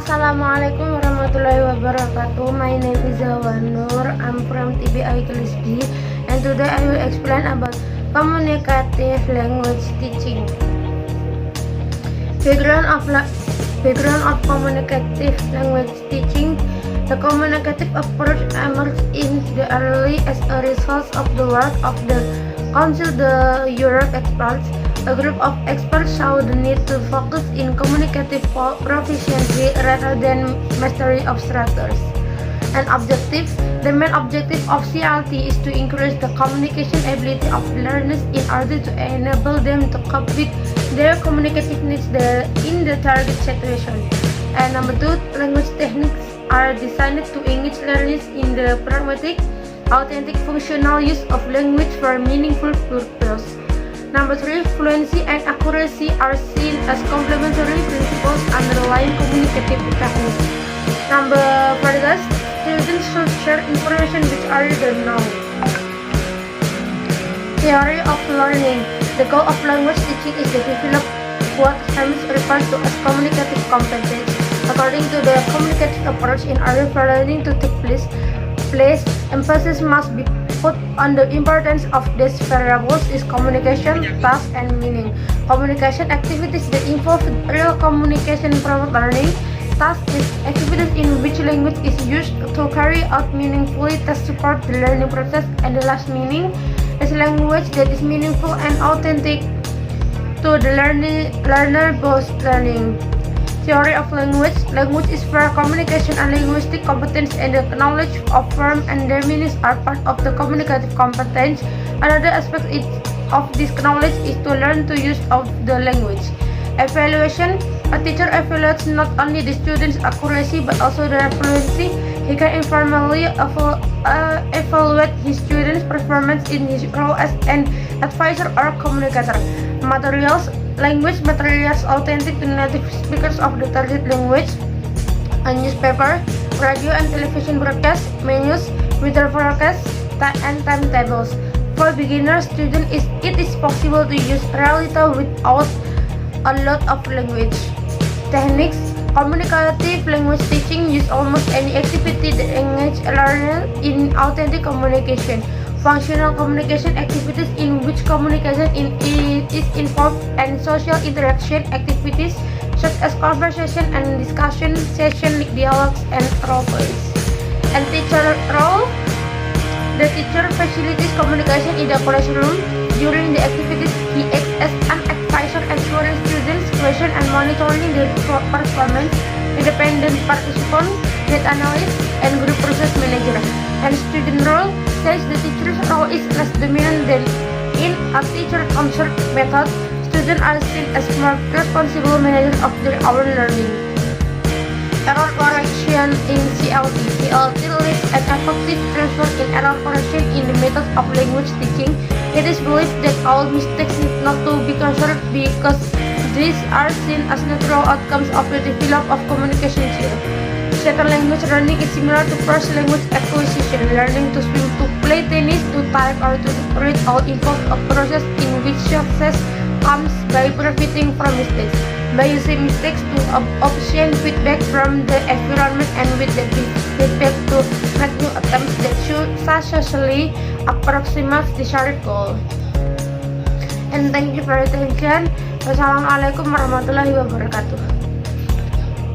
Assalamualaikum warahmatullahi wabarakatuh. My name is Zawanur. I'm from TBI Kelas D, and today I will explain about communicative language teaching. Background of communicative language teaching. The communicative approach emerged in the early as a result of the work of the Council de Europe experts. A group of experts saw the need to focus in communicative proficiency rather than mastery of structures. An objective. The main objective of CLT is to increase the communication ability of learners in order to enable them to cope with their communicative needs in the target situation. And number 2, language techniques are designed to engage learners in the pragmatic, authentic, functional use of language for meaningful purpose. Number 3, fluency and accuracy are seen as complementary principles underlying communicative techniques. Number 4, students should share information which are the know. Theory of learning. The goal of language teaching is to develop what Hams refers to as communicative competence. According to the communicative approach, in order for learning to take place, emphasis must be put on the importance of these variables is communication, task, and meaning. Communication activities that involve real communication promote learning. Task is activities in which language is used to carry out meaningfully to support the learning process. And the last, meaning is language that is meaningful and authentic to the learner both learning. Theory of language. Language is where communication and linguistic competence and the knowledge of form and their meanings are part of the communicative competence. Another aspect of this knowledge is to learn to use of the language. Evaluation. A teacher evaluates not only the student's accuracy but also their fluency. He can informally evaluate his student's performance in his role as an advisor or communicator. Materials. Language materials authentic to native speakers of the target language. A newspaper, radio and television broadcast, menus, weather forecasts, and timetables. For beginner students, it is possible to use Realita without a lot of language. Techniques. Communicative language teaching use almost any activity that engages a learner in authentic communication. Functional communication activities in which communication is involved and social interaction activities such as conversation and discussion session, dialogues, and role plays. And teacher role. The teacher facilitates communication in the classroom. During the activities, he acts as an advisor, answering students' questions and monitoring their performance. Independent participant, data analyst, and group process manager. And student role. Since the teacher's role is less dominant than in a teacher-concerned method, students are seen as more responsible managers of their own learning. Error correction in CLT. CLT leads an effective transfer in error correction in the method of language teaching. It is believed that all mistakes need not to be considered because these are seen as natural outcomes of the development of communication skills. Second language learning is similar to first language acquisition. Learning to swim, to play tennis, to type, or to read all involve a process in which success comes by profiting from mistakes. By using mistakes to obtain feedback from the environment and with the feedback to make new attempts that should successfully approximate the desired goal. And thank you for your attention. Wassalamualaikum warahmatullahi wabarakatuh.